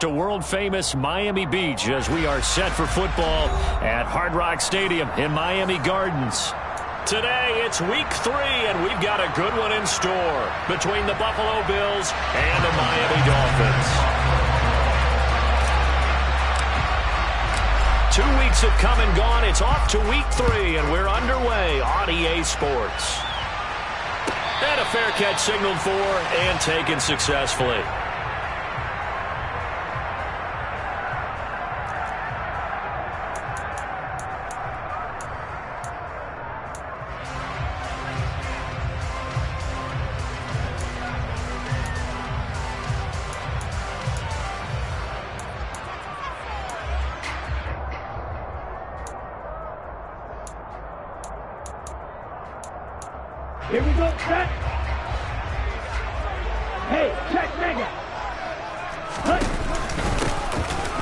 to world-famous Miami Beach as we are set for football at Hard Rock Stadium in Miami Gardens. Today, it's week 3, and we've got a good one in store between the Buffalo Bills and the Miami Dolphins. 2 weeks have come and gone. It's off to week 3, and we're underway on EA Sports. And a fair catch signaled for and taken successfully. Here we go, set. Hey, check mega.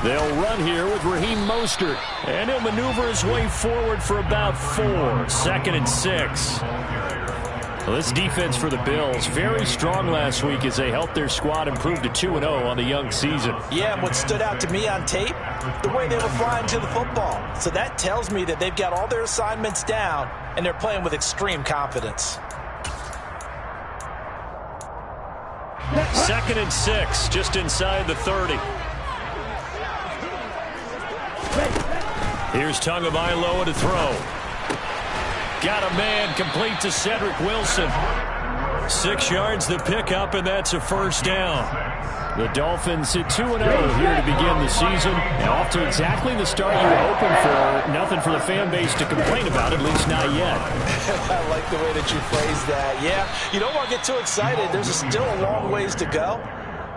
They'll run here with Raheem Mostert, and he'll maneuver his way forward for about 4. 2nd and 6. Well, this defense for the Bills, very strong last week as they helped their squad improve to 2-0 on the young season. Yeah, and what stood out to me on tape, the way they were flying to the football. So that tells me that they've got all their assignments down, and they're playing with extreme confidence. 2nd and 6, just inside the 30. Here's Tagovailoa to throw. Got a man, complete to Cedric Wilson. 6 yards the pickup, and that's a first down. The Dolphins hit 2-0 here to begin the season. And off to exactly the start you were hoping for. Nothing for the fan base to complain about, at least not yet. I like the way that you phrased that. Yeah, you don't want to get too excited. There's still a long ways to go.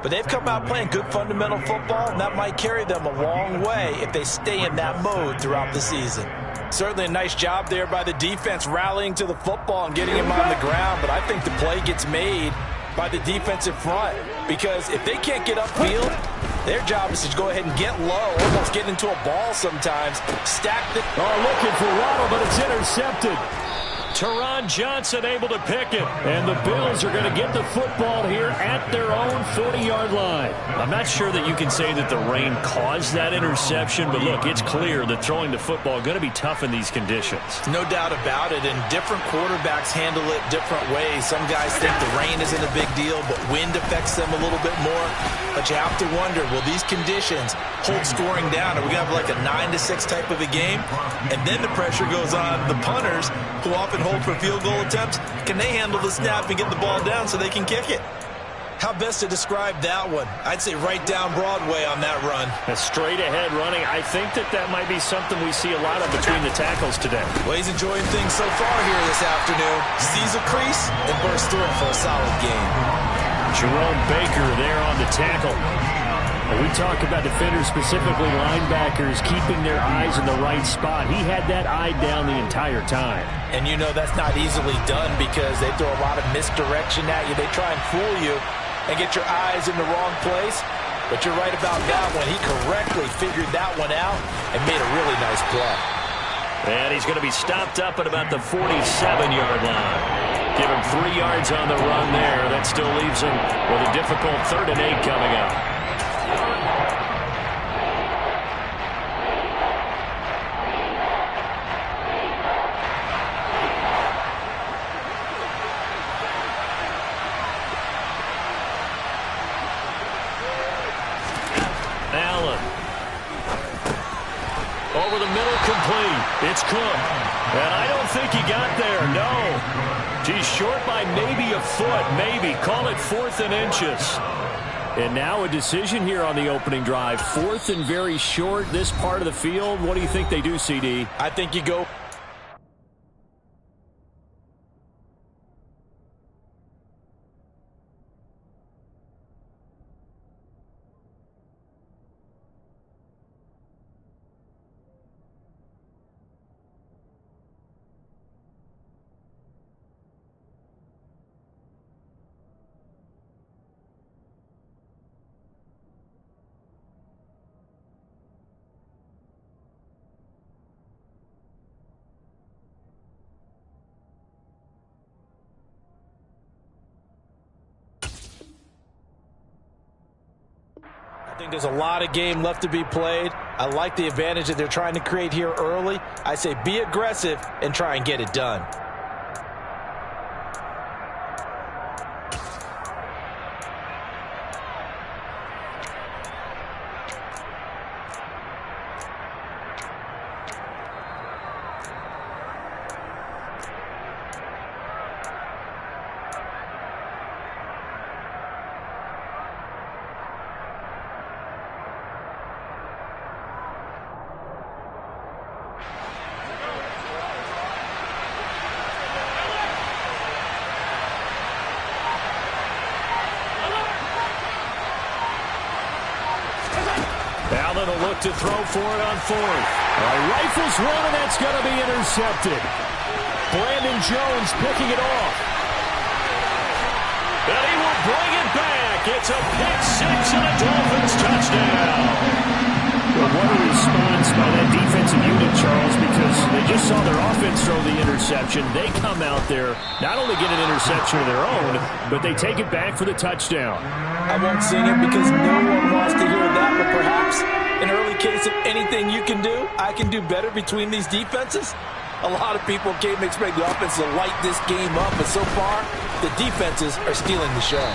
But they've come out playing good fundamental football, and that might carry them a long way if they stay in that mode throughout the season. Certainly a nice job there by the defense rallying to the football and getting him on the ground, but I think the play gets made by the defensive front, because if they can't get upfield, their job is to go ahead and get low, almost get into a ball sometimes, stack the... Oh, looking for Waddle, but it's intercepted. Teron Johnson able to pick it, and the Bills are going to get the football here at their own 40-yard line. I'm not sure that you can say that the rain caused that interception, but look, it's clear that throwing the football is going to be tough in these conditions. No doubt about it, and different quarterbacks handle it different ways. Some guys think the rain isn't a big deal, but wind affects them a little bit more. But you have to wonder, will these conditions hold scoring down? Are we going to have like a 9-6 type of a game? And then the pressure goes on the punters, who often hold for field goal attempts. Can they handle the snap and get the ball down so they can kick it? How best to describe that one? I'd say right down Broadway on that run. A straight ahead running. I think that might be something we see a lot of between the tackles today. Well, he's enjoying things so far here this afternoon. Sees a crease and bursts through it for a solid game. Jerome Baker there on the tackle. We talk about defenders, specifically linebackers, keeping their eyes in the right spot. He had that eye down the entire time. And you know that's not easily done because they throw a lot of misdirection at you. They try and fool you and get your eyes in the wrong place. But you're right about that one. He correctly figured that one out and made a really nice play. And he's going to be stopped up at about the 47-yard line. Give him 3 yards on the run there. That still leaves him with a difficult 3rd and 8 coming up. Over the middle, complete. It's Cook. And I don't think he got there, no. He's short by maybe a foot, maybe. Call it 4th and inches. And now a decision here on the opening drive. 4th and very short, this part of the field. What do you think they do, CD? I think you go... think there's a lot of game left to be played. I like the advantage that they're trying to create here early. I say be aggressive and try and get it done. Allen will look to throw for it on fourth. Rifles one, and that's going to be intercepted. Brandon Jones picking it off. And he will bring it back. It's a pick six and a Dolphins touchdown. Well, what a response by that defensive unit, Charles, because they just saw their offense throw the interception. They come out there, not only get an interception of their own, but they take it back for the touchdown. I won't sing it because no one wants to hear that, but perhaps an early case of anything you can do, I can do better between these defenses. A lot of people came to expect the offense to light this game up, but so far, the defenses are stealing the show.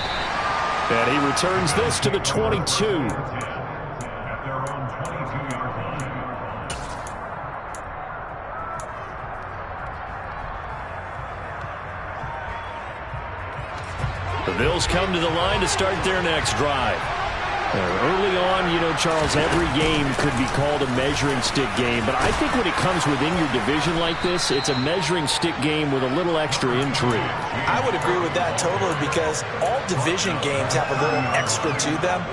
And he returns this to the 22. The Bills come to the line to start their next drive. Early on, you know, Charles, every game could be called a measuring stick game, but I think when it comes within your division like this, it's a measuring stick game with a little extra intrigue. I would agree with that totally because all division games have a little extra to them,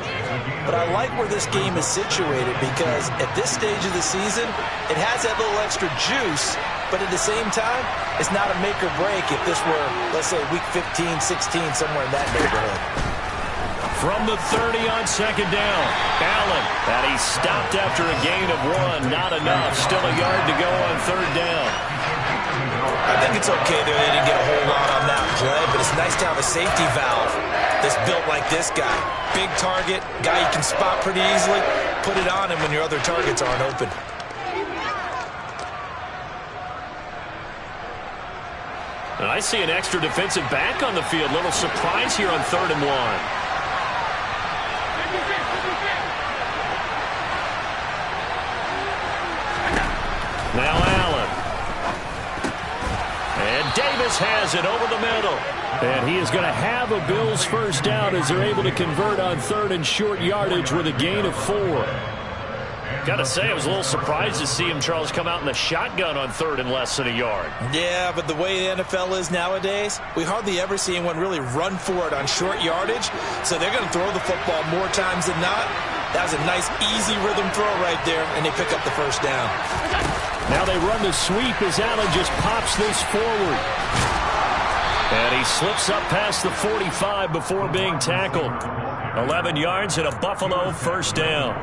but I like where this game is situated because at this stage of the season, it has that little extra juice, but at the same time, it's not a make or break if this were, let's say, week 15, 16, somewhere in that neighborhood. From the 30 on second down, Allen, and he stopped after a gain of one. Not enough. Still a yard to go on third down. I think it's okay there. They didn't get a whole lot on that play, but it's nice to have a safety valve that's built like this guy. Big target, guy you can spot pretty easily. Put it on him when your other targets aren't open. And I see an extra defensive back on the field. Little surprise here on 3rd and 1. Now Allen. And Davis has it over the middle. And he is going to have a Bills first down as they're able to convert on 3rd and short yardage with a gain of 4. Got to say, I was a little surprised to see him, Charles, come out in the shotgun on 3rd and less than a yard. Yeah, but the way the NFL is nowadays, we hardly ever see anyone really run for it on short yardage. So they're going to throw the football more times than not. That was a nice, easy rhythm throw right there, and they pick up the first down. Now they run the sweep as Allen just pops this forward. And he slips up past the 45 before being tackled. 11 yards and a Buffalo first down.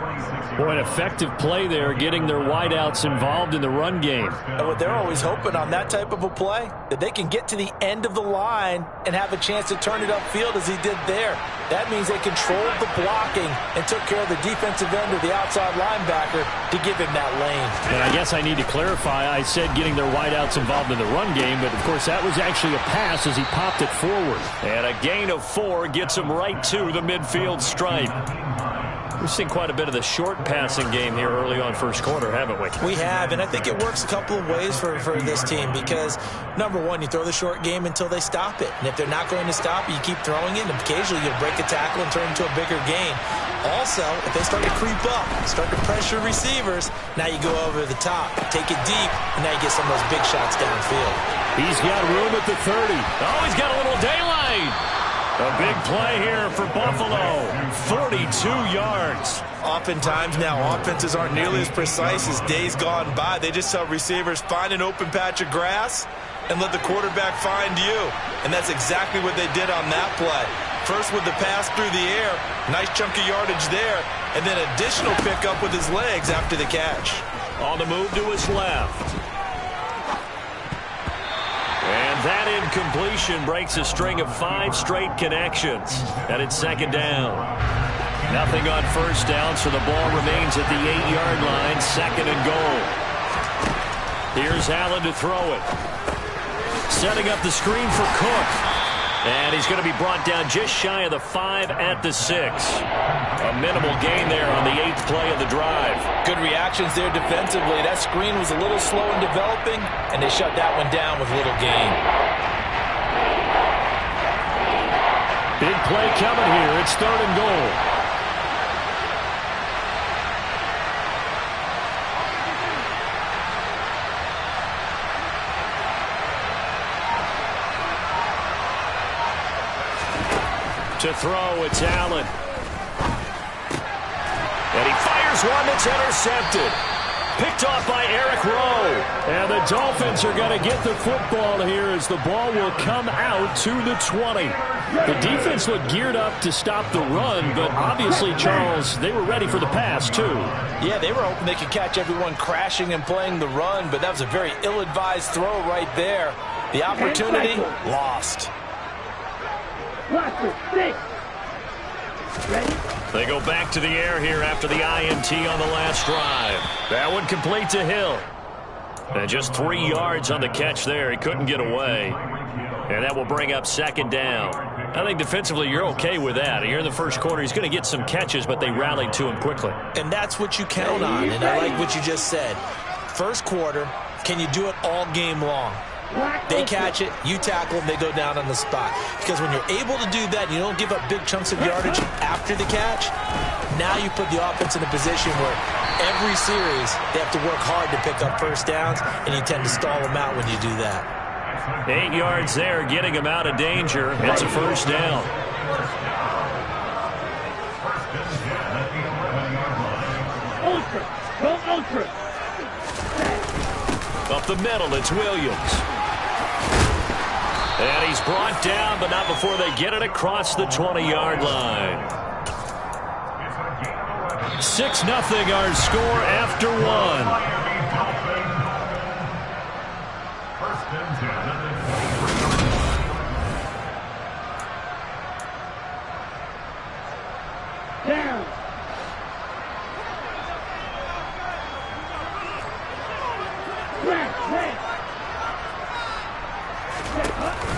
Boy, an effective play there, getting their wideouts involved in the run game. And what they're always hoping on that type of a play, that they can get to the end of the line and have a chance to turn it upfield as he did there. That means they controlled the blocking and took care of the defensive end or the outside linebacker to give him that lane. And I guess I need to clarify, I said getting their wideouts involved in the run game, but of course that was actually a pass as he popped it forward. And a gain of 4 gets him right to the midfield stripe. We've seen quite a bit of the short passing game here early on first quarter, haven't we? We have, and I think it works a couple of ways for this team because, number one, you throw the short game until they stop it. And if they're not going to stop it, you keep throwing it, and occasionally you'll break a tackle and turn it into a bigger gain. Also, if they start to creep up, start to pressure receivers, now you go over the top, take it deep, and now you get some of those big shots downfield. He's got room at the 30. Oh, he's got a little daylight. A big play here for Buffalo. 42 yards. Oftentimes now, offenses aren't nearly as precise as days gone by. They just tell receivers, find an open patch of grass and let the quarterback find you. And that's exactly what they did on that play. First with the pass through the air, nice chunk of yardage there, and then additional pickup with his legs after the catch. On the move to his left. And that incompletion breaks a string of 5 straight connections. And it's second down. Nothing on first down, so the ball remains at the 8-yard line, 2nd and goal. Here's Allen to throw it. Setting up the screen for Cook. And he's going to be brought down just shy of the 5 at the 6. A minimal gain there on the 8th play of the drive. Good reactions there defensively. That screen was a little slow in developing, and they shut that one down with little gain. Big play coming here. It's 3rd and goal. To throw, it's Allen. And he fires one that's intercepted. Picked off by Eric Rowe. And the Dolphins are going to get the football here as the ball will come out to the 20. The defense looked geared up to stop the run, but obviously, Charles, they were ready for the pass, too. Yeah, they were hoping they could catch everyone crashing and playing the run, but that was a very ill-advised throw right there. The opportunity lost. They go back to the air here after the INT on the last drive. That one complete to Hill. And just 3 yards on the catch there. He couldn't get away. And that will bring up 2nd down. I think defensively you're okay with that. Here in the first quarter, he's going to get some catches, but they rallied to him quickly. And that's what you count on, and I like what you just said. First quarter, can you do it all game long? They catch it, you tackle them, they go down on the spot. Because when you're able to do that, you don't give up big chunks of yardage after the catch, now you put the offense in a position where every series they have to work hard to pick up first downs, and you tend to stall them out when you do that. 8 yards there, getting him out of danger. It's a first down. Up the middle, it's Williams. And he's brought down, but not before they get it across the 20-yard line. 6-0 our score after 1. Down.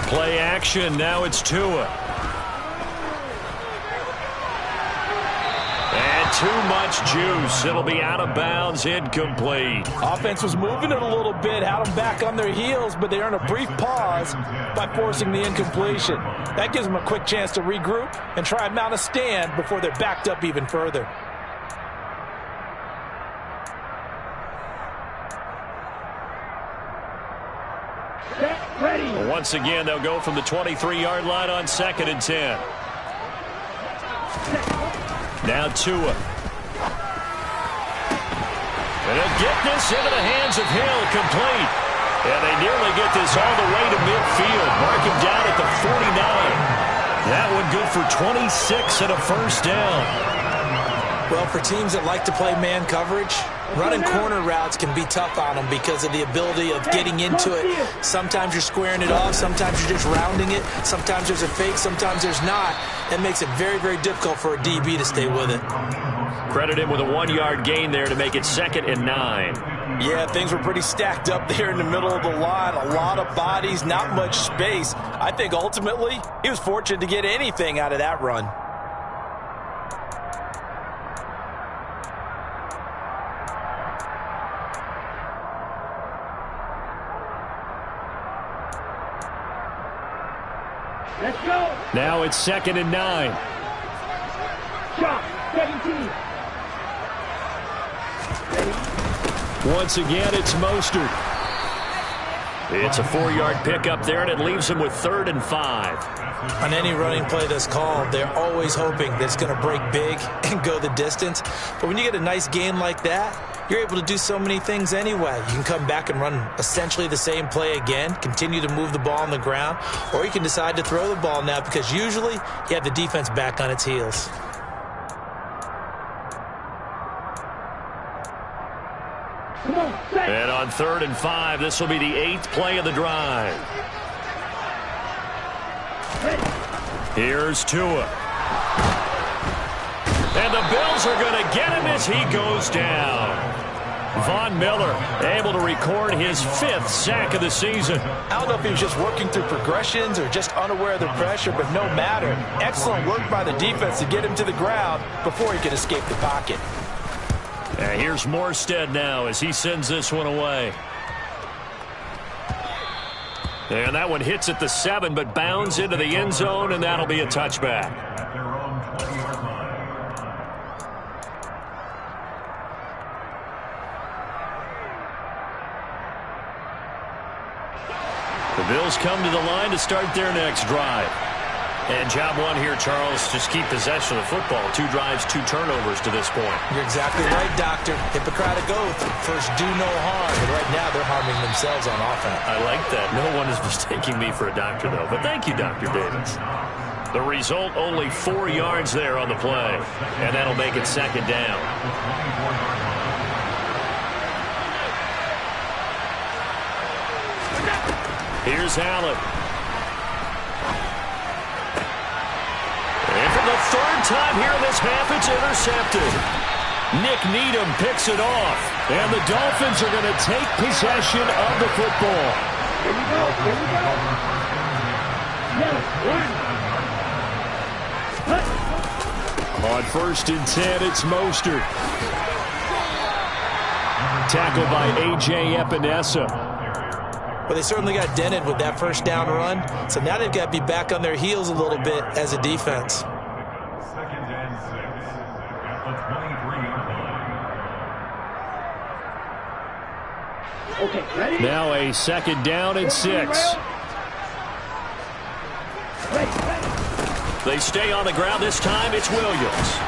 Play action. Now it's Tua. And too much juice. It'll be out of bounds, incomplete. Offense was moving it a little bit, had them back on their heels, but they earned a brief pause by forcing the incompletion. That gives them a quick chance to regroup and try and mount a stand before they're backed up even further. Once again, they'll go from the 23-yard line on 2nd and 10. Now Tua. And he'll get this into the hands of Hill, complete. And they nearly get this all the way to midfield. Mark him down at the 49. That one good for 26 and a first down. Well, for teams that like to play man coverage, running corner routes can be tough on them because of the ability of getting into it. Sometimes you're squaring it off. Sometimes you're just rounding it. Sometimes there's a fake. Sometimes there's not. That makes it very, very difficult for a DB to stay with it. Credit him with a 1-yard gain there to make it 2nd and 9. Yeah, things were pretty stacked up there in the middle of the line. A lot of bodies, not much space. I think ultimately he was fortunate to get anything out of that run. Let's go. Now it's 2nd and 9. Shot. 17. Once again, it's Mostert. It's a 4-yard pickup there, and it leaves him with 3rd and 5. On any running play that's called, they're always hoping that it's going to break big and go the distance. But when you get a nice gain like that, you're able to do so many things anyway. You can come back and run essentially the same play again, continue to move the ball on the ground, or you can decide to throw the ball now because usually you have the defense back on its heels. And on 3rd and 5, this will be the 8th play of the drive. Here's Tua. And the Bills are going to get him as he goes down. Von Miller able to record his 5th sack of the season. I don't know if he was just working through progressions or just unaware of the pressure, but no matter. Excellent work by the defense to get him to the ground before he could escape the pocket. And here's Morstead now as he sends this one away. And that one hits at the 7, but bounds into the end zone, and that'll be a touchback. The Bills come to the line to start their next drive. And job one here, Charles, just keep possession of the football. 2 drives, 2 turnovers to this point. You're exactly right, Doctor. Hippocratic oath. First, do no harm. But right now, they're harming themselves on offense. I like that. No one is mistaking me for a doctor, though. But thank you, Dr. Davis. The result, only 4 yards there on the play. And that'll make it 2nd down. Here's Allen. And for the 3rd time here in this half, it's intercepted. Nick Needham picks it off. And the Dolphins are going to take possession of the football. Here we go. Here we go. No, 1. On 1st and 10, it's Mostert. Tackled by A.J. Epinesa. Well, they certainly got dented with that 1st down run. So now they've got to be back on their heels a little bit as a defense. 2nd and 6 at the 23-yard line. Okay, ready? Now a 2nd down and 6. They stay on the ground. This time it's Williams.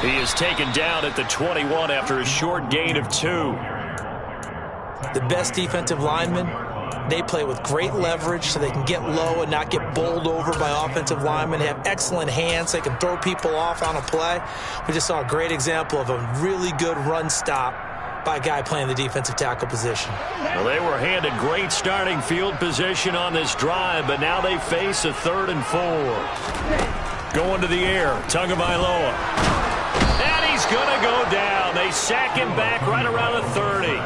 He is taken down at the 21 after a short gain of 2. The best defensive linemen, they play with great leverage so they can get low and not get bowled over by offensive linemen. They have excellent hands. They can throw people off on a play. We just saw a great example of a really good run stop by a guy playing the defensive tackle position. Well, they were handed great starting field position on this drive, but now they face a 3rd and 4. Going to the air, Tagovailoa. And he's going to go down. They sack him back right around the 30.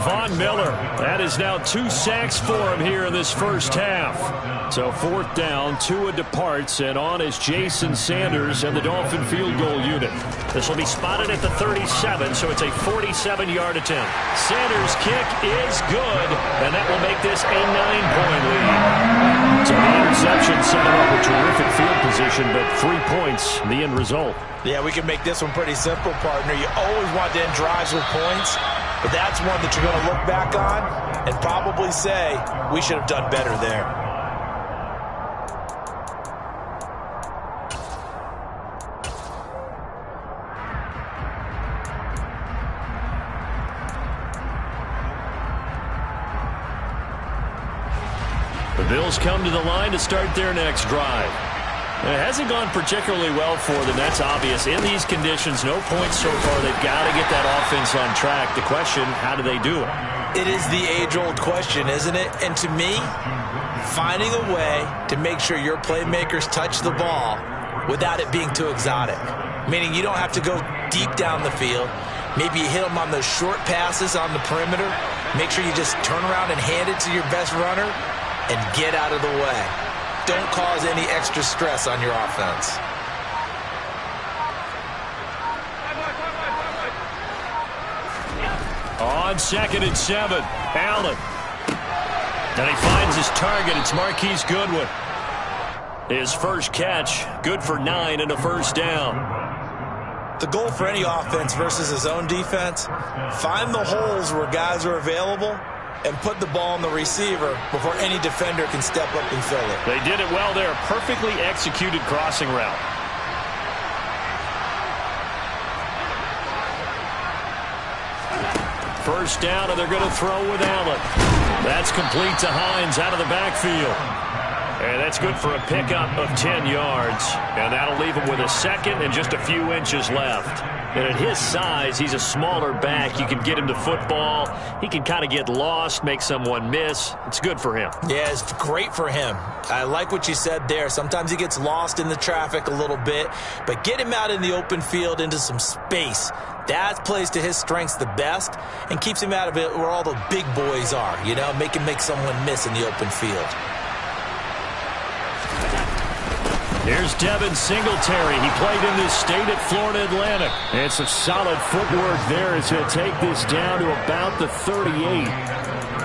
Von Miller, that is now 2 sacks for him here in this 1st half. So 4th down, Tua departs, and on is Jason Sanders and the Dolphin field goal unit. This will be spotted at the 37, so it's a 47-yard attempt. Sanders' kick is good, and that will make this a 9-point lead. So the interception set him up a terrific field position, but 3 points, the end result. Yeah, we can make this one pretty simple, partner. You always want to end drives with points. But that's one that you're going to look back on and probably say, we should have done better there. The Bills come to the line to start their next drive. It hasn't gone particularly well for them. That's obvious. In these conditions, no points so far. They've got to get that offense on track. The question, how do they do it? It is the age-old question, isn't it? And to me, finding a way to make sure your playmakers touch the ball without it being too exotic. Meaning you don't have to go deep down the field. Maybe you hit them on those short passes on the perimeter. Make sure you just turn around and hand it to your best runner and get out of the way. Don't cause any extra stress on your offense. On 2nd and 7, Allen. And he finds his target. It's Marquise Goodwin. His 1st catch, good for 9 and a 1st down. The goal for any offense versus his own defense, find the holes where guys are available and put the ball on the receiver before any defender can step up and fill it. They did it well there. Perfectly executed crossing route. First down, and they're going to throw with Allen. That's complete to Hines out of the backfield. And that's good for a pickup of 10 yards. And that'll leave him with a second and just a few inches left. And at his size, he's a smaller back. You can get him to football. He can kind of get lost, make someone miss. It's good for him. Yeah, it's great for him. I like what you said there. Sometimes he gets lost in the traffic a little bit. But get him out in the open field into some space. That plays to his strengths the best and keeps him out of it where all the big boys are. You know, make him make someone miss in the open field. Here's Devin Singletary. He played in this state at Florida Atlantic. And some solid footwork there as he'll take this down to about the 38.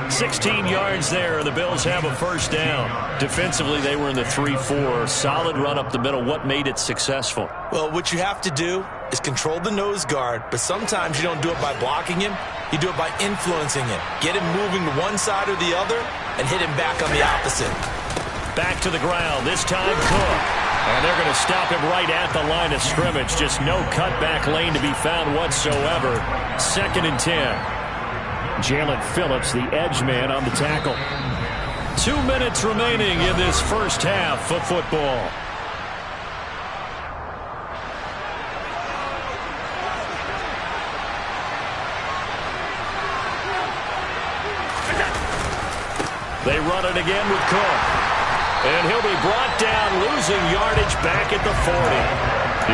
16 yards there, and the Bills have a first down. Defensively, they were in the 3-4. Solid run up the middle. What made it successful? Well, what you have to do is control the nose guard, but sometimes you don't do it by blocking him. You do it by influencing him. Get him moving to one side or the other and hit him back on the opposite. Back to the ground. This time, Cook. And they're going to stop him right at the line of scrimmage. Just no cutback lane to be found whatsoever. 2nd and 10. Jalen Phillips, the edge man, on the tackle. 2 minutes remaining in this first half of football. They run it again with Cook. And he'll be brought down, losing yardage back at the 40.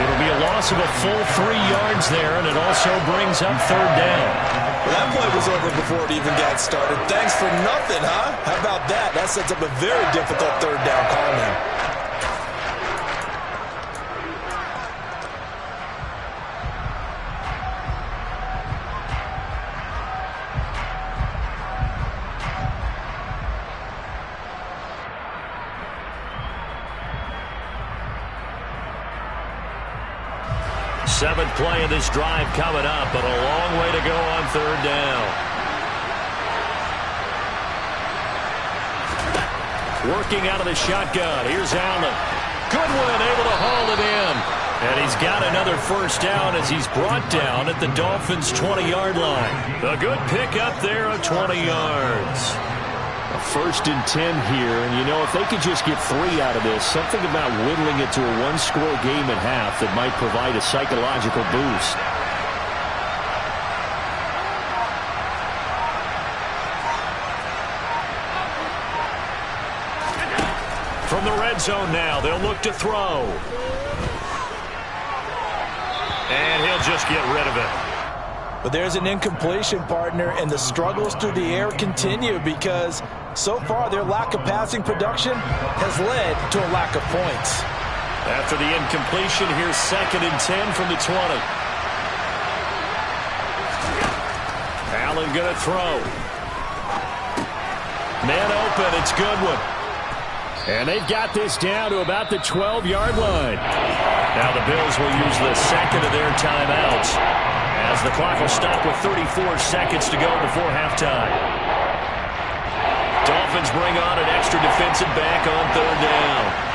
It'll be a loss of a full 3 yards there, and it also brings up 3rd down. Well, that play was over before it even got started. Thanks for nothing, huh? How about that? That sets up a very difficult 3rd down call now. Seventh play of this drive coming up, but a long way to go on 3rd down. Working out of the shotgun. Here's Allen. Goodwin able to haul it in. And he's got another first down as he's brought down at the Dolphins' 20-yard line. A good pickup there of 20 yards. A 1st and 10 here, and you know, if they could just get 3 out of this, something about whittling it to a one-score game at half that might provide a psychological boost. From the red zone now, they'll look to throw. And he'll just get rid of it. But there's an incompletion, partner, and the struggles through the air continue because so far their lack of passing production has led to a lack of points. After the incompletion, here's 2nd and 10 from the 20. Allen going to throw. Man open, it's Goodwin. And they've got this down to about the 12-yard line. Now the Bills will use the 2nd of their timeouts, as the clock will stop with 34 seconds to go before halftime. Dolphins bring on an extra defensive back on 3rd down.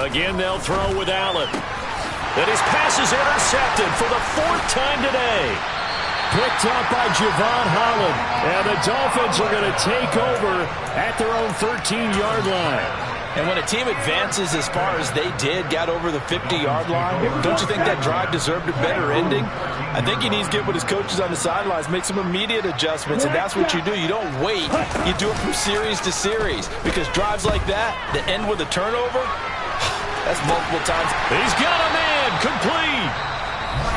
Again, they'll throw with Allen. And his pass is intercepted for the 4th time today. Picked up by Javon Holland. And the Dolphins are going to take over at their own 13-yard line. And when a team advances as far as they did, got over the 50-yard line, don't you think that drive deserved a better ending? I think he needs to get with his coaches on the sidelines, make some immediate adjustments, and that's what you do. You don't wait. You do it from series to series, because drives like that end with a turnover, that's multiple times. He's got a man complete.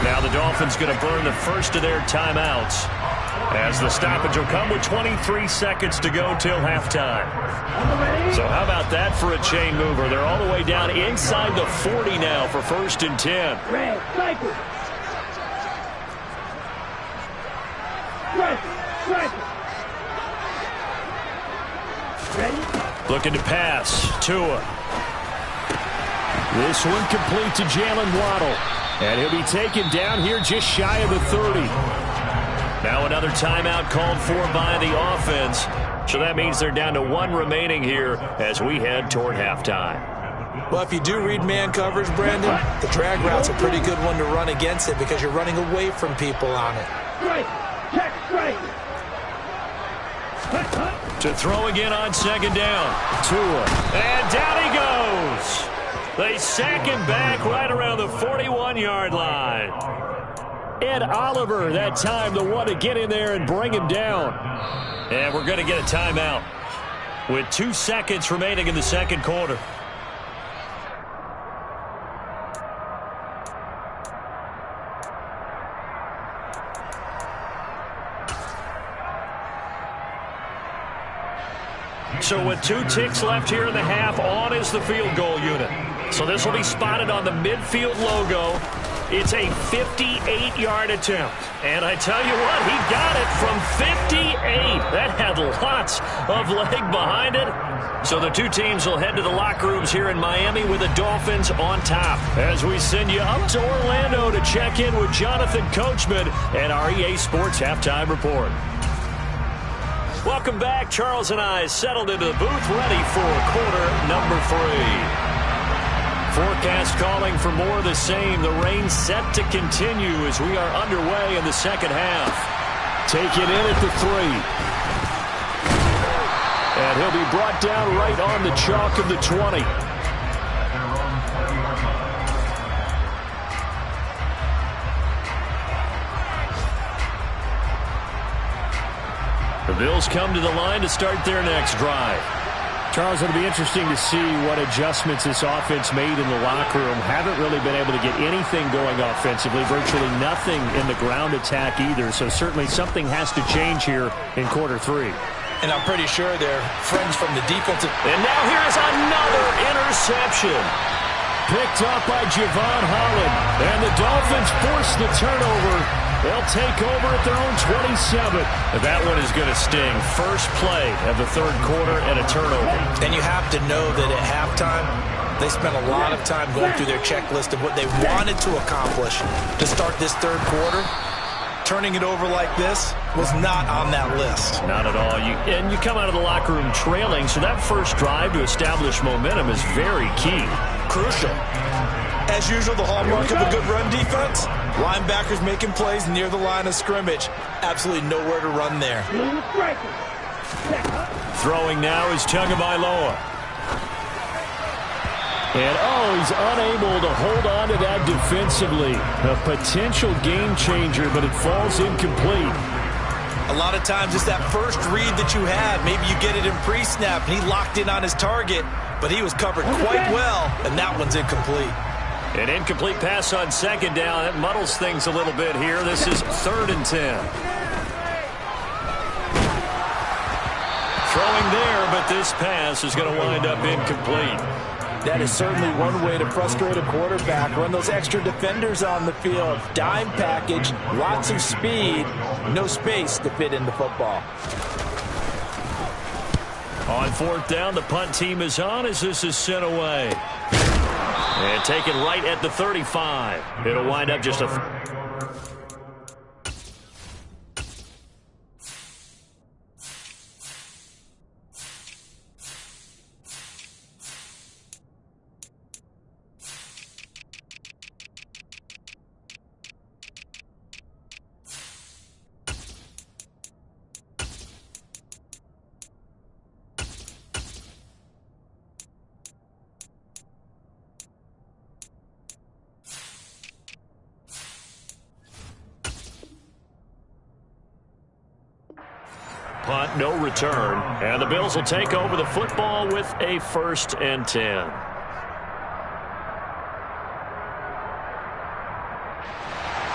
Now the Dolphins going to burn the first of their timeouts, as the stoppage will come with 23 seconds to go till halftime. So how about that for a chain mover? They're all the way down inside the 40 now for 1st and 10. Looking to pass. Tua. This one complete to Jalen Waddle. And he'll be taken down here just shy of the 30. Now another timeout called for by the offense. So that means they're down to 1 remaining here as we head toward halftime. Well, if you do read man coverage, Brandon, the drag route's a pretty good one to run against it because you're running away from people on it. To throw again on 2nd down. Tua. And down he goes. They sack him back right around the 41-yard line. Ed Oliver that time the one to get in there and bring him down. And we're going to get a timeout with 2 seconds remaining in the second quarter. So with 2 ticks left here in the half, on is the field goal unit. So this will be spotted on the midfield logo. It's a 58-yard attempt. And I tell you what, he got it from 58. That had lots of leg behind it. So the 2 teams will head to the locker rooms here in Miami with the Dolphins on top. As we send you up to Orlando to check in with Jonathan Coachman and our EA Sports Halftime Report. Welcome back. Charles and I settled into the booth, ready for quarter number 3. Forecast calling for more of the same. The rain set to continue as we are underway in the second half. Taken in at the 3. And he'll be brought down right on the chalk of the 20. The Bills come to the line to start their next drive. Charles, it'll be interesting to see what adjustments this offense made in the locker room. Haven't really been able to get anything going offensively, virtually nothing in the ground attack either. So certainly something has to change here in quarter 3. And I'm pretty sure they're friends from the defensive. And now here is another interception. Picked up by Javon Holland. And the Dolphins force the turnover. They'll take over at their own 27. That one is going to sting. First play of the third quarter and a turnover. And you have to know that at halftime, they spent a lot of time going through their checklist of what they wanted to accomplish to start this third quarter. Turning it over like this was not on that list. Not at all. And you come out of the locker room trailing, so that first drive to establish momentum is very key. Crucial. As usual, the hallmark of a good run defense, linebackers making plays near the line of scrimmage. Absolutely nowhere to run there. Throwing now is Tagovailoa. And, he's unable to hold on to that defensively. A potential game changer, but it falls incomplete. A lot of times it's that first read that you had. Maybe you get it in pre-snap, and he locked in on his target, but he was covered quite well, and that one's incomplete. An incomplete pass on 2nd down. That muddles things a little bit here. This is 3rd and 10. Throwing there, but this pass is going to wind up incomplete. That is certainly one way to frustrate a quarterback. Run those extra defenders on the field. Dime package, lots of speed, no space to fit in the football. On 4th down, the punt team is on as this is sent away. And taken right at the 35. It'll wind up just a... Punt, no return. And the Bills will take over the football with a 1st and 10.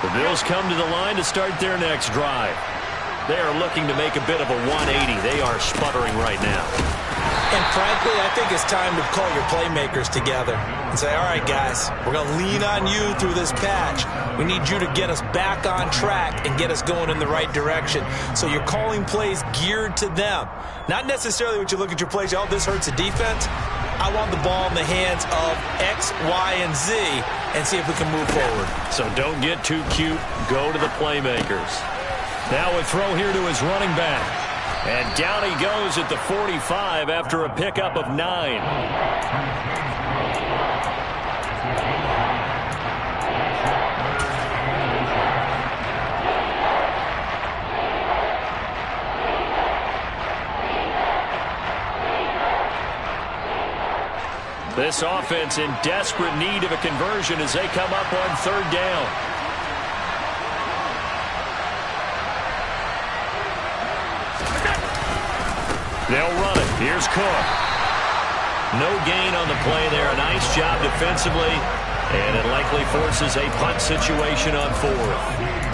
The Bills come to the line to start their next drive. They are looking to make a bit of a 180. They are sputtering right now. And frankly, I think it's time to call your playmakers together and say, all right, guys, we're going to lean on you through this patch. We need you to get us back on track and get us going in the right direction. So you're calling plays geared to them. Not necessarily what you look at your plays, oh, this hurts the defense. I want the ball in the hands of X, Y, and Z and see if we can move forward. So don't get too cute. Go to the playmakers. Now a throw here to his running back. And down he goes at the 45 after a pickup of 9. This offense in desperate need of a conversion as they come up on 3rd down. They'll run it. Here's Cook. No gain on the play there. A nice job defensively, and it likely forces a punt situation on 4th.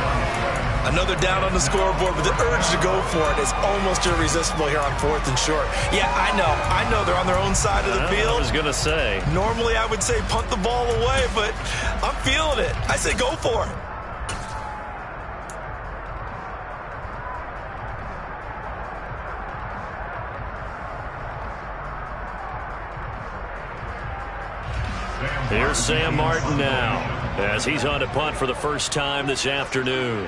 Another down on the scoreboard, but the urge to go for it is almost irresistible here on 4th and short. Yeah, I know they're on their own side of the field. I was going to say. Normally I would say punt the ball away, but I'm feeling it. I say go for it. Here's Sam Martin now, as he's on to punt for the first time this afternoon.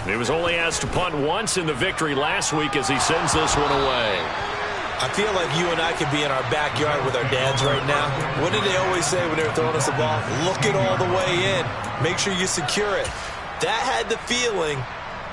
He was only asked to punt once in the victory last week as he sends this one away. I feel like you and I could be in our backyard with our dads right now. What did they always say when they were throwing us the ball? Look it all the way in. Make sure you secure it. That had the feeling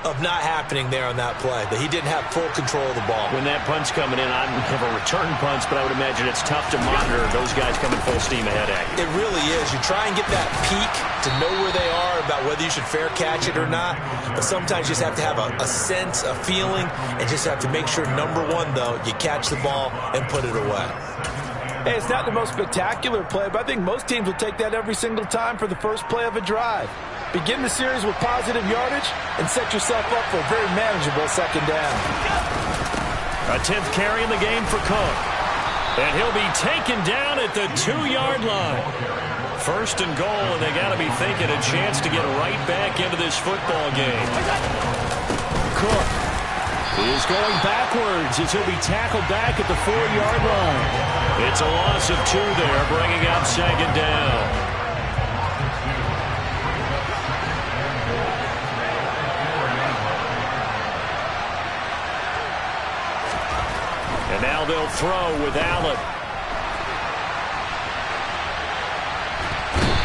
of not happening there on that play, that he didn't have full control of the ball. When that punt's coming in, I never return punts, but I would imagine it's tough to monitor those guys coming full steam ahead at you. It really is. You try and get that peek to know where they are, about whether you should fair catch it or not, but sometimes you just have to have a sense, a feeling, and just have to make sure, number one, though, you catch the ball and put it away. Hey, it's not the most spectacular play, but I think most teams will take that every single time for the first play of a drive. Begin the series with positive yardage and set yourself up for a very manageable 2nd down. A 10th carry in the game for Cook. And he'll be taken down at the 2-yard line. 1st and goal, and they got to be thinking a chance to get right back into this football game. Cook is going backwards as he'll be tackled back at the 4-yard line. It's a loss of 2 there, bringing up 2nd down. And now they'll throw with Allen.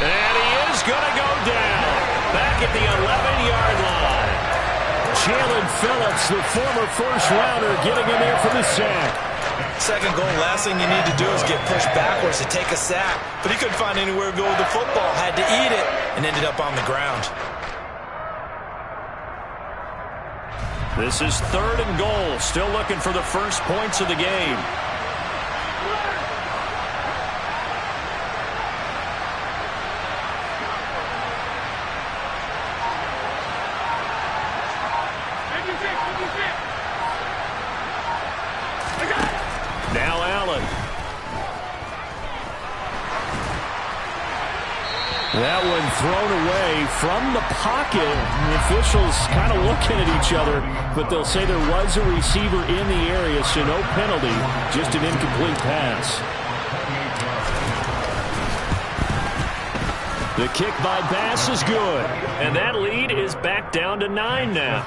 And he is going to go down. Back at the 11-yard line. Jalen Phillips, the former first-rounder, getting in there for the sack. 2nd goal, last thing you need to do is get pushed backwards to take a sack. But he couldn't find anywhere to go with the football. Had to eat it and ended up on the ground. This is 3rd and goal. Still looking for the first points of the game. Now Allen. That one thrown away from the pocket. The officials kind of looking at each other, but they'll say there was a receiver in the area, so no penalty, just an incomplete pass. The kick by Bass is good, and that lead is back down to 9 now.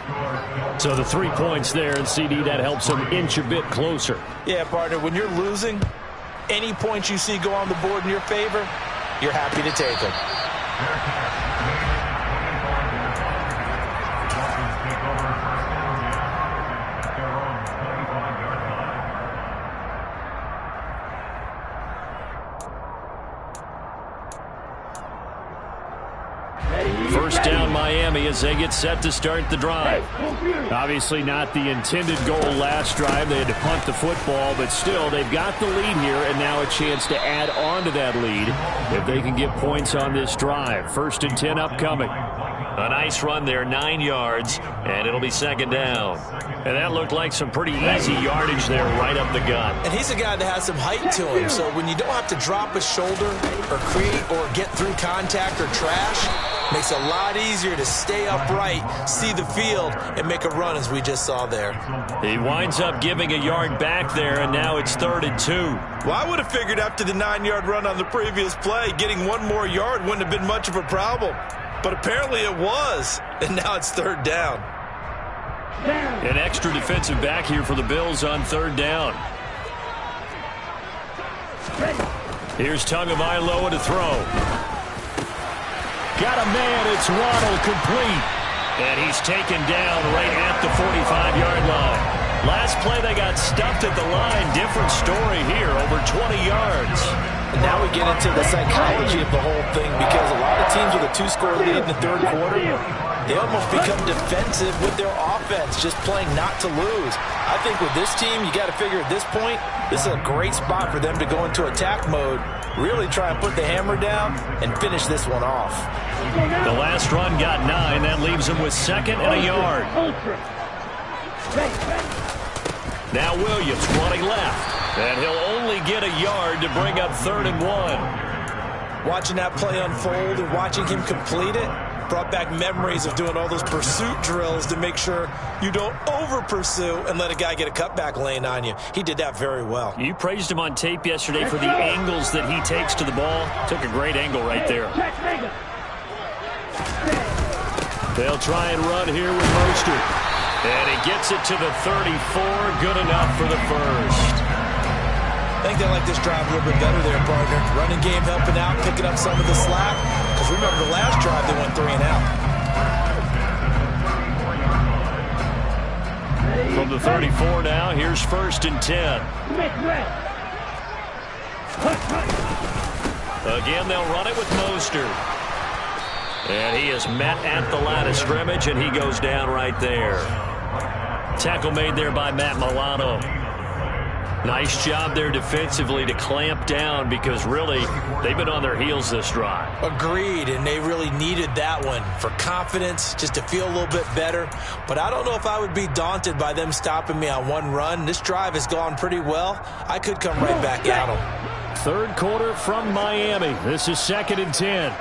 So the 3 points there, and CD, that helps them inch a bit closer. Yeah, partner, when you're losing, any points you see go on the board in your favor, you're happy to take them. First down Miami as they get set to start the drive. Obviously not the intended goal last drive. They had to punt the football, but still they've got the lead here and now a chance to add on to that lead if they can get points on this drive. 1st and 10 upcoming. A nice run there, 9 yards, and it'll be second down. And that looked like some pretty easy yardage there right up the gut. And he's a guy that has some height to him, so when you don't have to drop a shoulder or create or get through contact or trash, makes it a lot easier to stay upright, see the field, and make a run as we just saw there. He winds up giving a yard back there, and now it's 3rd and 2. Well, I would have figured after the 9-yard run on the previous play, getting one more yard wouldn't have been much of a problem. But apparently it was, and now it's 3rd down. An extra defensive back here for the Bills on 3rd down. Here's Tagovailoa to throw. Got a man, it's Waddle, complete. And he's taken down right at the 45-yard line. Last play they got stuffed at the line. Different story here, over 20 yards. And now we get into the psychology of the whole thing, because a lot of teams with a 2-score lead in the 3rd quarter, they almost become defensive with their offense, just playing not to lose. I think with this team, you got to figure at this point, this is a great spot for them to go into attack mode, really try and put the hammer down and finish this one off. The last run got 9. That leaves him with 2nd and a yard. Now Williams running left. And he'll only get a yard to bring up 3rd and 1. Watching that play unfold and watching him complete it brought back memories of doing all those pursuit drills to make sure you don't over-pursue and let a guy get a cutback lane on you. He did that very well. You praised him on tape yesterday for the angles that he takes to the ball. Took a great angle right there. They'll try and run here with Mostert. And he gets it to the 34. Good enough for the first. I think they like this drive a little bit better there, partner. Running game helping out, picking up some of the slack. Because remember, the last drive they went 3 and out. From the 34 now, here's 1st and 10. Again, they'll run it with Mostert. And he is met at the line of scrimmage, and he goes down right there. Tackle made there by Matt Milano. Nice job there defensively to clamp down, because really they've been on their heels this drive. Agreed, and they really needed that one for confidence, just to feel a little bit better. But I don't know if I would be daunted by them stopping me on one run. This drive has gone pretty well. I could come right back at them. 3rd quarter from Miami. This is 2nd and 10.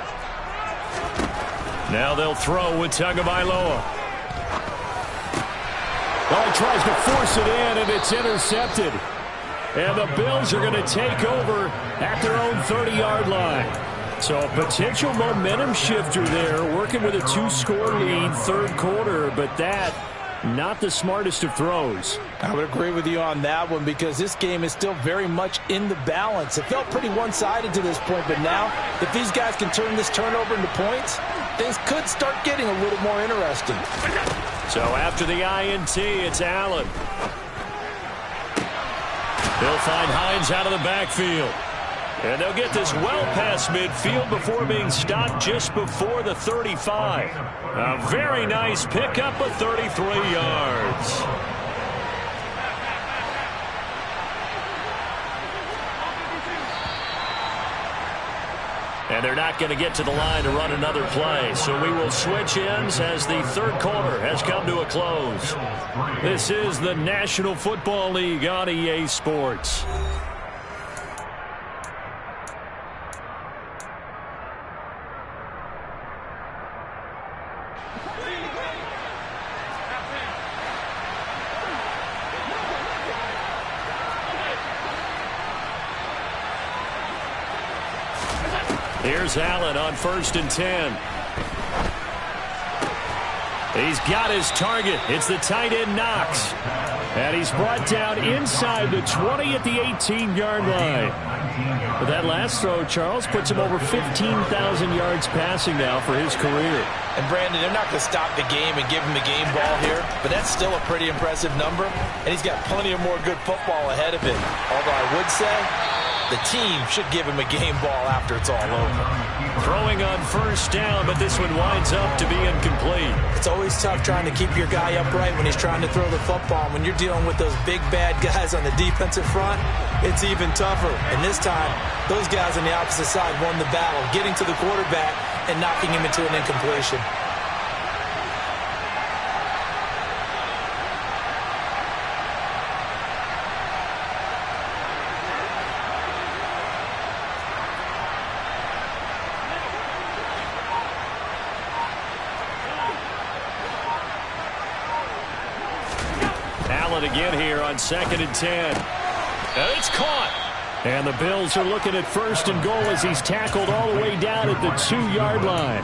Now they'll throw with Tagovailoa. Well, he tries to force it in, and it's intercepted. And the Bills are going to take over at their own 30-yard line. So a potential momentum shifter there, working with a 2-score lead, 3rd quarter, but that, not the smartest of throws. I would agree with you on that one, because this game is still very much in the balance. It felt pretty one-sided to this point, but now, if these guys can turn this turnover into points, things could start getting a little more interesting. So after the INT, it's Allen. They'll find Hines out of the backfield. And they'll get this well past midfield before being stopped just before the 35. A very nice pickup of 33 yards. And they're not going to get to the line to run another play. So we will switch ends as the 3rd quarter has come to a close. This is the National Football League on EA Sports. Here's Allen on 1st and 10. He's got his target. It's the tight end Knox. And he's brought down inside the 20 at the 18-yard line. But that last throw, Charles, puts him over 15,000 yards passing now for his career. And Brandon, they're not going to stop the game and give him the game ball here, but that's still a pretty impressive number. And he's got plenty of more good football ahead of him. Although I would say the team should give him a game ball after it's all over. Throwing on 1st down, but this one winds up to be incomplete. It's always tough trying to keep your guy upright when he's trying to throw the football. When you're dealing with those big, bad guys on the defensive front, it's even tougher. And this time, those guys on the opposite side won the battle, getting to the quarterback and knocking him into an incompletion. it again here on 2nd and 10. And it's caught. And the Bills are looking at 1st and goal as he's tackled all the way down at the 2-yard line.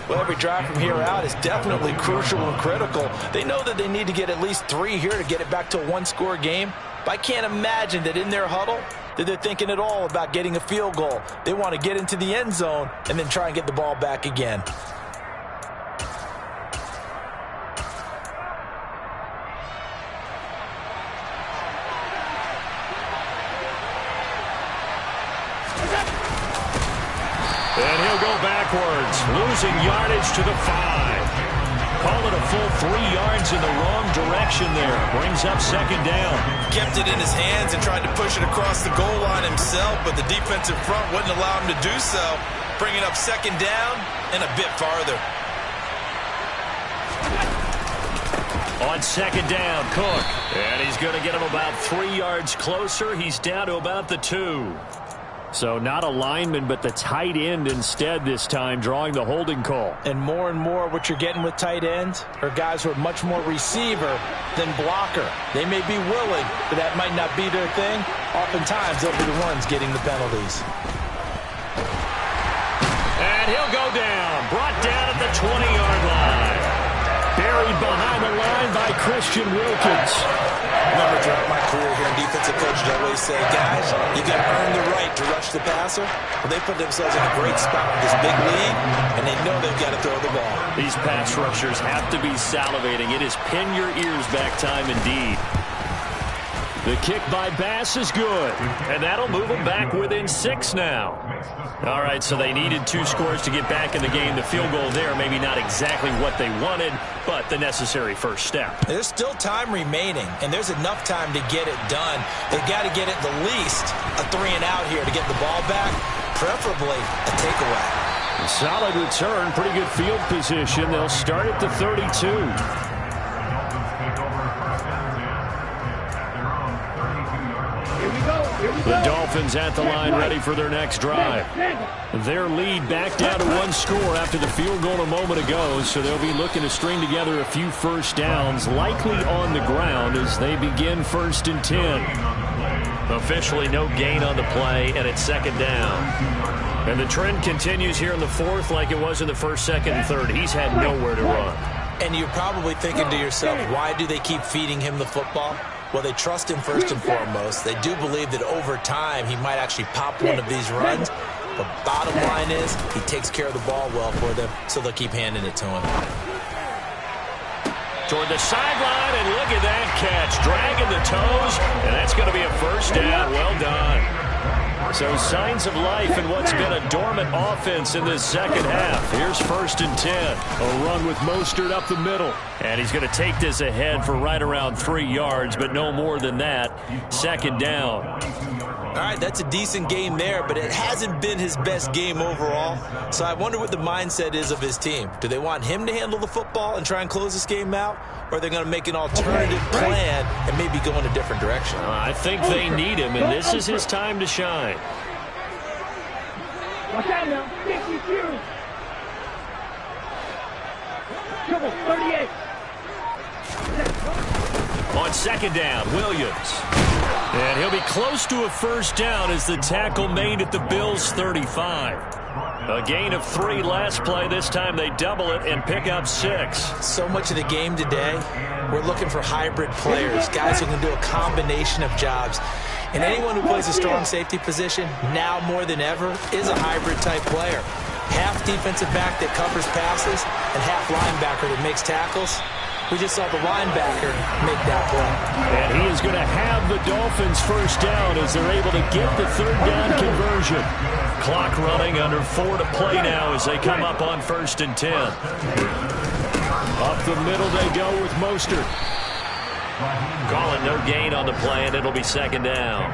Well, every drive from here out is definitely crucial and critical. They know that they need to get at least 3 here to get it back to a one-score game. But I can't imagine that in their huddle that they're thinking at all about getting a field goal. They want to get into the end zone and then try and get the ball back again. And he'll go backwards, losing yardage to the 5. Call it a full 3 yards in the wrong direction there. Brings up 2nd down. Kept it in his hands and tried to push it across the goal line himself, but the defensive front wouldn't allow him to do so. Bringing up 2nd down and a bit farther. On 2nd down, Cook. And he's going to get him about 3 yards closer. He's down to about the 2. So not a lineman, but the tight end instead this time, drawing the holding call. And more what you're getting with tight ends are guys who are much more receiver than blocker. They may be willing, but that might not be their thing. Oftentimes, they'll be the ones getting the penalties. And he'll go down, brought down at the 20-yard line. Buried behind the line by Christian Wilkins. Remember, throughout my career here in defensive coaching, I always say, guys, you got to earn the right to rush the passer. Well, they put themselves in a great spot with this big lead, and they know they've got to throw the ball. These pass rushers have to be salivating. It is pin your ears back time indeed. The kick by Bass is good, and that'll move them back within 6 now. All right, so they needed 2 scores to get back in the game. The field goal there, maybe not exactly what they wanted, but the necessary first step. There's still time remaining, and there's enough time to get it done. They've got to get at the least a 3-and-out here to get the ball back, preferably a takeaway. Solid return, pretty good field position. They'll start at the 32. The Dolphins at the line, ready for their next drive. Their lead back down to 1 score after the field goal a moment ago, so they'll be looking to string together a few first downs, likely on the ground as they begin 1st and 10. Officially no gain on the play, and it's 2nd down. And the trend continues here in the 4th like it was in the 1st, 2nd, and 3rd. He's had nowhere to run. And you're probably thinking to yourself, why do they keep feeding him the football? Well, they trust him first and foremost. They do believe that over time he might actually pop one of these runs. But bottom line is he takes care of the ball well for them, so they'll keep handing it to him. Toward the sideline, and look at that catch. Dragging the toes, and that's going to be a first down. Well done. So signs of life in what's been a dormant offense in this second half. Here's 1st and 10. A run with Mostert up the middle. And he's going to take this ahead for right around 3 yards, but no more than that. 2nd down. All right, that's a decent game there, but it hasn't been his best game overall. So I wonder what the mindset is of his team. Do they want him to handle the football and try and close this game out? Or are they going to make an alternative plan and maybe go in a different direction? I think they need him, and this is his time to shine. Watch out now. 52. Trouble, 38. On 2nd down, Williams. And he'll be close to a first down as the tackle made at the Bills' 35. A gain of 3 last play. This time they double it and pick up 6. So much of the game today, we're looking for hybrid players, guys who can do a combination of jobs. And anyone who plays a strong safety position, now more than ever, is a hybrid-type player. Half defensive back that covers passes and half linebacker that makes tackles. We just saw the linebacker make that play. And he is going to have the Dolphins first down as they're able to get the 3rd down conversion. Clock running, under 4 to play now as they come up on 1st and 10. Up the middle they go with Mostert. Calling no gain on the play, and it'll be 2nd down.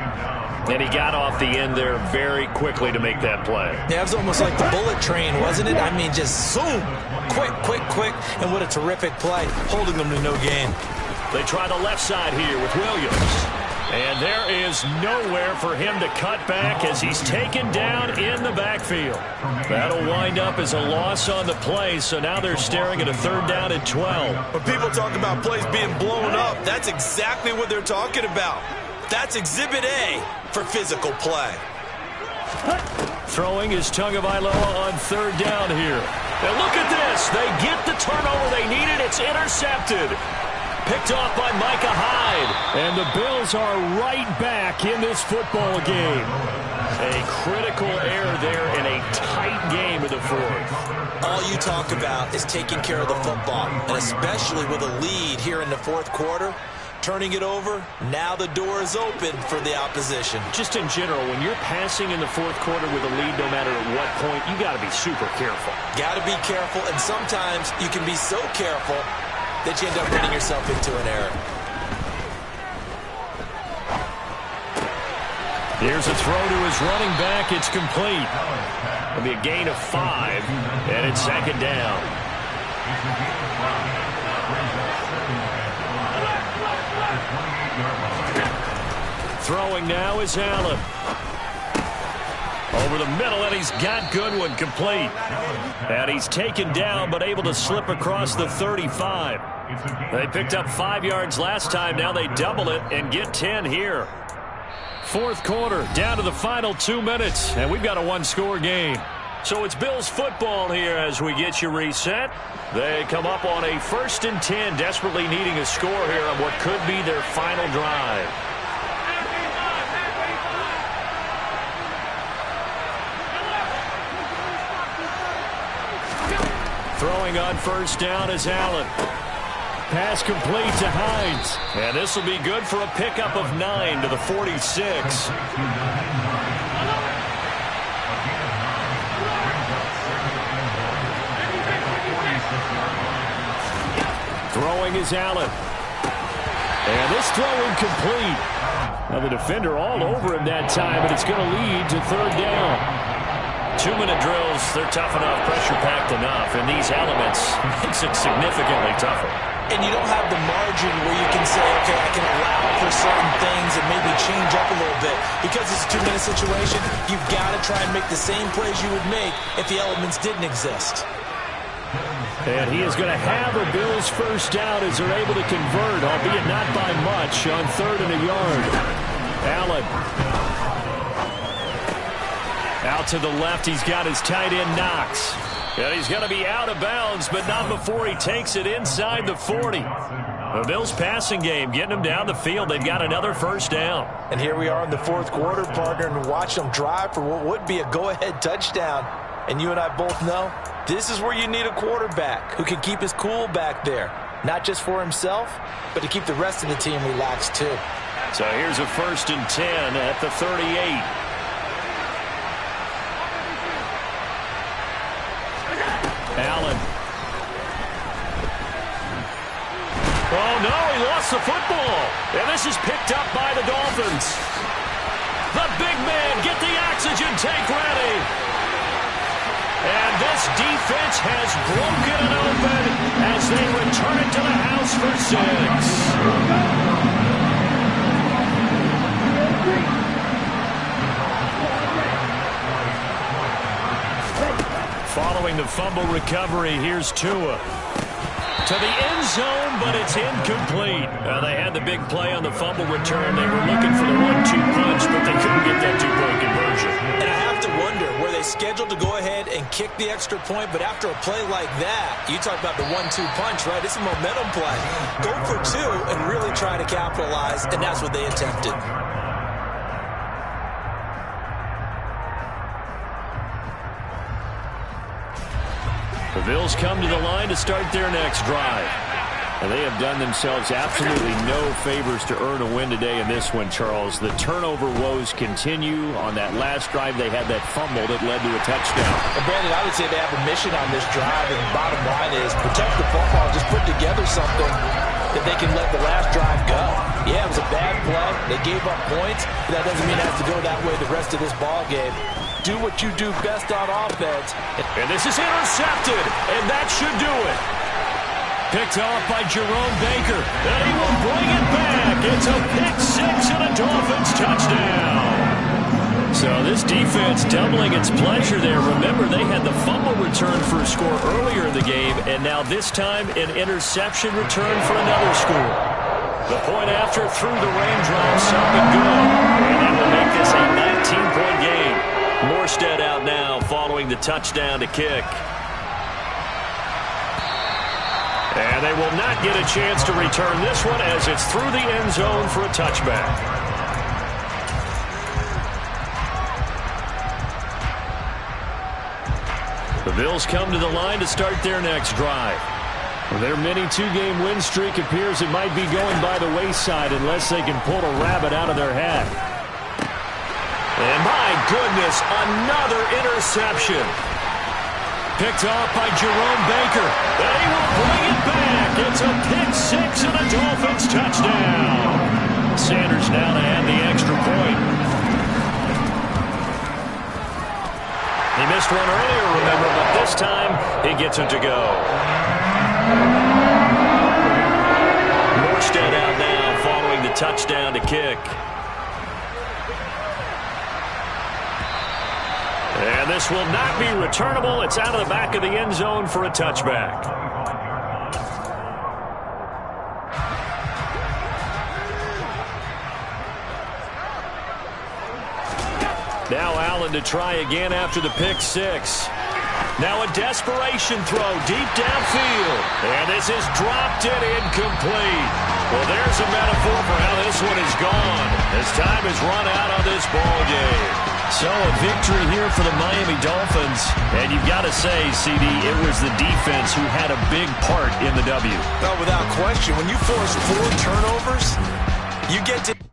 And he got off the end there very quickly to make that play. Yeah, it was almost like the bullet train, wasn't it? I mean, just zoom. Quick. And what a terrific play, holding them to no gain. They try the left side here with Williams. And there is nowhere for him to cut back as he's taken down in the backfield. That'll wind up as a loss on the play, so now they're staring at a 3rd down and 12. When people talk about plays being blown up, that's exactly what they're talking about. That's Exhibit A for physical play. Throwing is Tagovailoa on 3rd down here. And look at this. They get the turnover they needed. It's intercepted. Picked off by Micah Hyde. And the Bills are right back in this football game. A critical error there in a tight game in the 4th. All you talk about is taking care of the football, and especially with a lead here in the 4th quarter. Turning it over, now the door is open for the opposition. Just in general, when you're passing in the 4th quarter with a lead, no matter at what point, you got to be super careful. Got to be careful, and sometimes you can be so careful that you end up running yourself into an error. Here's a throw to his running back. It's complete. It'll be a gain of 5, and it's 2nd down. Throwing now is Allen. Over the middle, and he's got Goodwin complete. And he's taken down, but able to slip across the 35. They picked up 5 yards last time. Now they double it and get 10 here. 4th quarter, down to the final 2 minutes, and we've got a 1-score game. So it's Bills football here as we get you reset. They come up on a 1st and 10, desperately needing a score here on what could be their final drive. Throwing on 1st down is Allen. Pass complete to Hines. And this will be good for a pickup of 9 to the 46. Throwing is Allen. And this throw incomplete. Now the defender all over him that time, but it's going to lead to 3rd down. 2-minute drills, they're tough enough, pressure-packed enough, and these elements makes it significantly tougher. And you don't have the margin where you can say, okay, I can allow for certain things and maybe change up a little bit. Because it's a 2-minute situation, you've got to try and make the same plays you would make if the elements didn't exist. And he is going to have a Bills 1st down as they're able to convert, albeit not by much, on 3rd and a yard. Allen. Out to the left, he's got his tight end Knox. And he's going to be out of bounds, but not before he takes it inside the 40. The Bills passing game, getting them down the field. They've got another 1st down. And here we are in the 4th quarter, partner, and watch them drive for what would be a go-ahead touchdown. And you and I both know this is where you need a quarterback who can keep his cool back there. Not just for himself, but to keep the rest of the team relaxed too. So here's a 1st and 10 at the 38. Allen. Oh, no, he lost the football. And this is picked up by the Dolphins. The big man, get the oxygen tank ready. And this defense has broken it open as they return it to the house for 6. Following the fumble recovery, here's Tua. To the end zone, but it's incomplete. They had the big play on the fumble return. They were looking for the 1-2 punch, but they couldn't get that 2-point conversion. And I have to wonder, were they scheduled to go ahead and kick the extra point, but after a play like that, you talk about the 1-2 punch, right? It's a momentum play. Go for 2 and really try to capitalize, and that's what they attempted. The Bills come to the line to start their next drive. And they have done themselves absolutely no favors to earn a win today in this one, Charles. The turnover woes continue. On that last drive, they had that fumble that led to a touchdown. And Brandon, I would say they have a mission on this drive, and the bottom line is protect the football, just put together something that they can let the last drive go. Yeah, it was a bad play. They gave up points, but that doesn't mean it has to go that way the rest of this ball game. Do what you do best on offense. And this is intercepted, and that should do it. Picked off by Jerome Baker. And he will bring it back. It's a pick six and a Dolphins touchdown. So this defense doubling its pleasure there. Remember, they had the fumble return for a score earlier in the game, and now this time an interception return for another score. The point after through the raindrops, up and good. And that will make this a 19-point game. Morstead out now following the touchdown to kick. And they will not get a chance to return this one as it's through the end zone for a touchback. The Bills come to the line to start their next drive. Their mini two-game win streak appears it might be going by the wayside unless they can pull a rabbit out of their hat. And my goodness, another interception. Picked off by Jerome Baker. And he will bring it back. It's a pick six and a Dolphins touchdown. Sanders now to add the extra point. He missed one earlier, remember, but this time he gets it to go. Morstead out now following the touchdown to kick. And this will not be returnable. It's out of the back of the end zone for a touchback. Now Allen to try again after the pick six. Now a desperation throw deep downfield. And this is dropped and incomplete. Well, there's a metaphor for how this one is gone as time is run out on this ball game. So a victory here for the Miami Dolphins. And you've got to say, CD, it was the defense who had a big part in the W. No, without question. When you force 4 turnovers, you get to...